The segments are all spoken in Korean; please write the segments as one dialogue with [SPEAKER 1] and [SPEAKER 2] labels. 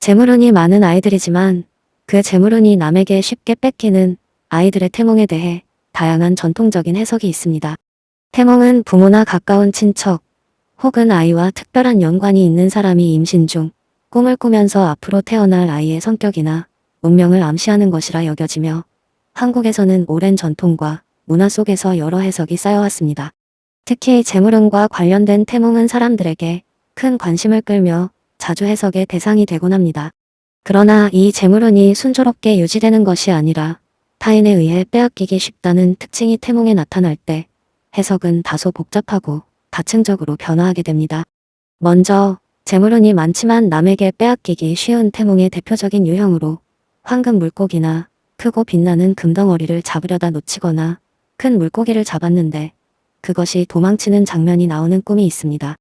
[SPEAKER 1] 재물운이 많은 아이들이지만 그 재물운이 남에게 쉽게 뺏기는 아이들의 태몽에 대해 다양한 전통적인 해석이 있습니다. 태몽은 부모나 가까운 친척 혹은 아이와 특별한 연관이 있는 사람이 임신 중 꿈을 꾸면서 앞으로 태어날 아이의 성격이나 운명을 암시하는 것이라 여겨지며 한국에서는 오랜 전통과 문화 속에서 여러 해석이 쌓여왔습니다. 특히 재물운과 관련된 태몽은 사람들에게 큰 관심을 끌며 자주 해석의 대상이 되곤 합니다. 그러나 이 재물운이 순조롭게 유지되는 것이 아니라 타인에 의해 빼앗기기 쉽다는 특징이 태몽에 나타날 때 해석은 다소 복잡하고 다층적으로 변화하게 됩니다. 먼저 재물운이 많지만 남에게 빼앗기기 쉬운 태몽의 대표적인 유형으로 황금 물고기나 크고 빛나는 금덩어리를 잡으려다 놓치거나 큰 물고기를 잡았는데 그것이 도망치는 장면이 나오는 꿈이 있습니다.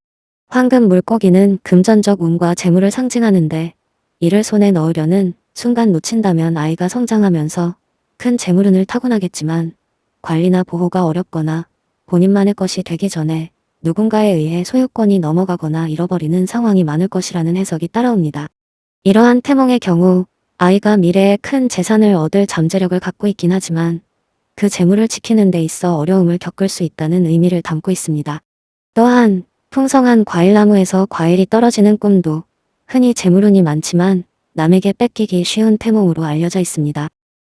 [SPEAKER 1] 황금 물고기는 금전적 운과 재물을 상징하는데 이를 손에 넣으려는 순간 놓친다면 아이가 성장하면서 큰 재물운을 타고나겠지만 관리나 보호가 어렵거나 본인만의 것이 되기 전에 누군가에 의해 소유권이 넘어가거나 잃어버리는 상황이 많을 것이라는 해석이 따라옵니다. 이러한 태몽의 경우 아이가 미래에 큰 재산을 얻을 잠재력을 갖고 있긴 하지만 그 재물을 지키는 데 있어 어려움을 겪을 수 있다는 의미를 담고 있습니다. 또한 풍성한 과일나무에서 과일이 떨어지는 꿈도 흔히 재물운이 많지만 남에게 뺏기기 쉬운 태몽으로 알려져 있습니다.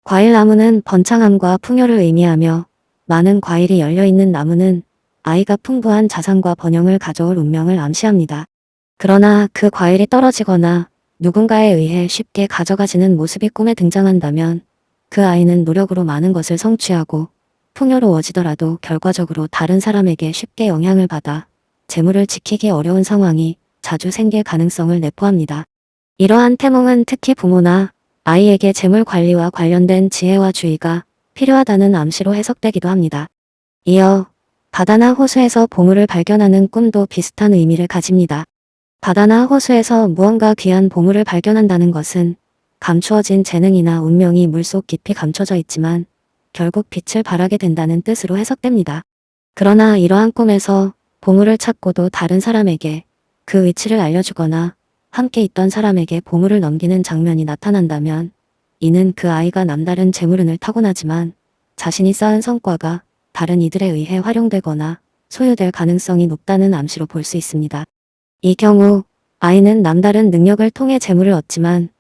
[SPEAKER 1] 과일나무는 번창함과 풍요를 의미하며 많은 과일이 열려있는 나무는 아이가 풍부한 자산과 번영을 가져올 운명을 암시합니다. 그러나 그 과일이 떨어지거나 누군가에 의해 쉽게 가져가지는 모습이 꿈에 등장한다면 그 아이는 노력으로 많은 것을 성취하고 풍요로워지더라도 결과적으로 다른 사람에게 쉽게 영향을 받아 재물을 지키기 어려운 상황이 자주 생길 가능성을 내포합니다. 이러한 태몽은 특히 부모나 아이에게 재물 관리와 관련된 지혜와 주의가 필요하다는 암시로 해석되기도 합니다. 이어 바다나 호수에서 보물을 발견하는 꿈도 비슷한 의미를 가집니다. 바다나 호수에서 무언가 귀한 보물을 발견한다는 것은 감추어진 재능이나 운명이 물속 깊이 감춰져 있지만 결국 빛을 발하게 된다는 뜻으로 해석됩니다. 그러나 이러한 꿈에서 보물을 찾고도 다른 사람에게 그 위치를 알려주거나 함께 있던 사람에게 보물을 넘기는 장면이 나타난다면 이는 그 아이가 남다른 재물운을 타고나지만 자신이 쌓은 성과가 다른 이들에 의해 활용되거나 소유될 가능성이 높다는 암시로 볼 수 있습니다. 이 경우 아이는 남다른 능력을 통해 재물을 얻지만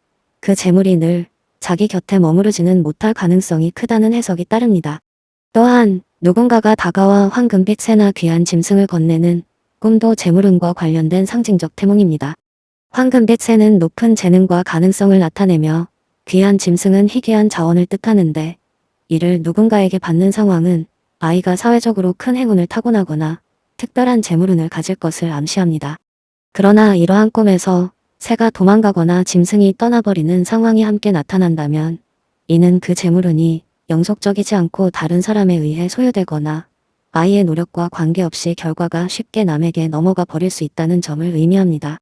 [SPEAKER 1] 그 재물이 늘 자기 곁에 머무르지는 못할 가능성이 크다는 해석이 따릅니다. 또한 누군가가 다가와 황금빛 새나 귀한 짐승을 건네는 꿈도 재물운과 관련된 상징적 태몽입니다. 황금빛 새는 높은 재능과 가능성을 나타내며 귀한 짐승은 희귀한 자원을 뜻하는데 이를 누군가에게 받는 상황은 아이가 사회적으로 큰 행운을 타고나거나 특별한 재물운을 가질 것을 암시합니다. 그러나 이러한 꿈에서 새가 도망가거나 짐승이 떠나버리는 상황이 함께 나타난다면 이는 그 재물운이 영속적이지 않고 다른 사람에 의해 소유되거나 아이의 노력과 관계없이 결과가 쉽게 남에게 넘어가 버릴 수 있다는 점을 의미합니다.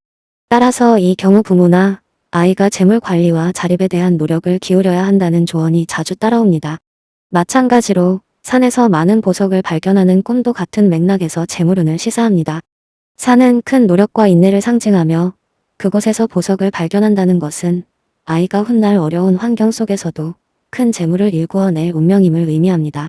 [SPEAKER 1] 따라서 이 경우 부모나 아이가 재물 관리와 자립에 대한 노력을 기울여야 한다는 조언이 자주 따라옵니다. 마찬가지로 산에서 많은 보석을 발견하는 꿈도 같은 맥락에서 재물운을 시사합니다. 산은 큰 노력과 인내를 상징하며 그곳에서 보석을 발견한다는 것은 아이가 훗날 어려운 환경 속에서도 큰 재물을 일구어낼 운명임을 의미합니다.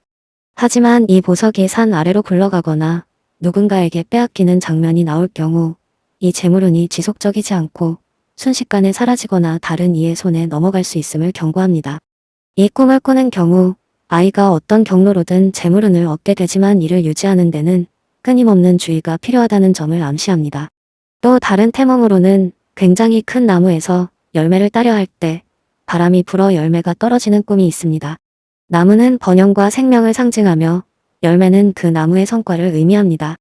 [SPEAKER 1] 하지만 이 보석이 산 아래로 굴러가거나 누군가에게 빼앗기는 장면이 나올 경우 이 재물운이 지속적이지 않고 순식간에 사라지거나 다른 이의 손에 넘어갈 수 있음을 경고합니다. 이 꿈을 꾸는 경우 아이가 어떤 경로로든 재물운을 얻게 되지만 이를 유지하는 데는 끊임없는 주의가 필요하다는 점을 암시합니다. 또 다른 태몽으로는 굉장히 큰 나무에서 열매를 따려 할 때 바람이 불어 열매가 떨어지는 꿈이 있습니다. 나무는 번영과 생명을 상징하며 열매는 그 나무의 성과를 의미합니다.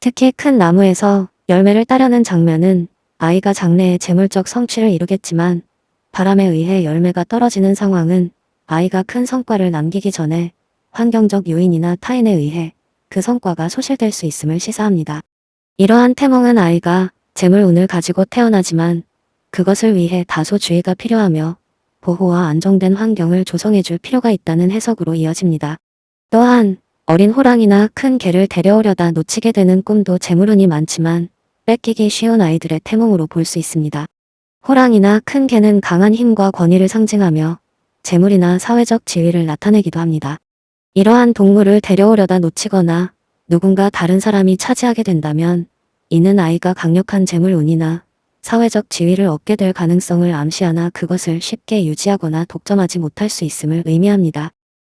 [SPEAKER 1] 특히 큰 나무에서 열매를 따려는 장면은 아이가 장래에 재물적 성취를 이루겠지만 바람에 의해 열매가 떨어지는 상황은 아이가 큰 성과를 남기기 전에 환경적 요인이나 타인에 의해 그 성과가 소실될 수 있음을 시사합니다. 이러한 태몽은 아이가 재물운을 가지고 태어나지만 그것을 위해 다소 주의가 필요하며 보호와 안정된 환경을 조성해줄 필요가 있다는 해석으로 이어집니다. 또한 어린 호랑이나 큰 개를 데려오려다 놓치게 되는 꿈도 재물운이 많지만 뺏기기 쉬운 아이들의 태몽으로 볼 수 있습니다. 호랑이나 큰 개는 강한 힘과 권위를 상징하며 재물이나 사회적 지위를 나타내기도 합니다. 이러한 동물을 데려오려다 놓치거나 누군가 다른 사람이 차지하게 된다면 이는 아이가 강력한 재물 운이나 사회적 지위를 얻게 될 가능성을 암시하나 그것을 쉽게 유지하거나 독점하지 못할 수 있음을 의미합니다.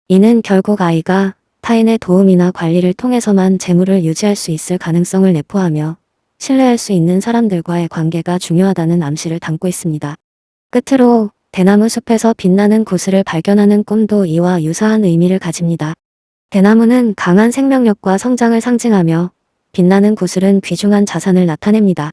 [SPEAKER 1] 이는 결국 아이가 타인의 도움이나 관리를 통해서만 재물을 유지할 수 있을 가능성을 내포하며 신뢰할 수 있는 사람들과의 관계가 중요하다는 암시를 담고 있습니다. 끝으로 대나무 숲에서 빛나는 구슬을 발견하는 꿈도 이와 유사한 의미를 가집니다. 대나무는 강한 생명력과 성장을 상징하며 빛나는 구슬은 귀중한 자산을 나타냅니다.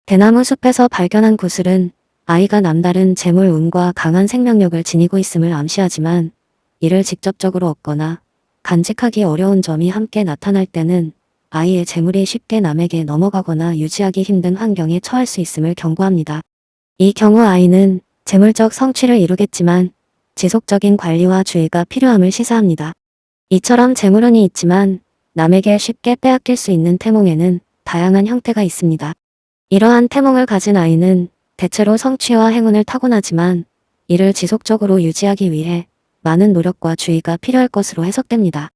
[SPEAKER 1] 대나무 숲에서 발견한 구슬은 아이가 남다른 재물 운과 강한 생명력을 지니고 있음을 암시하지만 이를 직접적으로 얻거나 간직하기 어려운 점이 함께 나타날 때는 아이의 재물이 쉽게 남에게 넘어가거나 유지하기 힘든 환경에 처할 수 있음을 경고합니다. 이 경우 아이는 재물적 성취를 이루겠지만 지속적인 관리와 주의가 필요함을 시사합니다. 이처럼 재물운이 있지만 남에게 쉽게 빼앗길 수 있는 태몽에는 다양한 형태가 있습니다. 이러한 태몽을 가진 아이는 대체로 성취와 행운을 타고나지만 이를 지속적으로 유지하기 위해 많은 노력과 주의가 필요할 것으로 해석됩니다.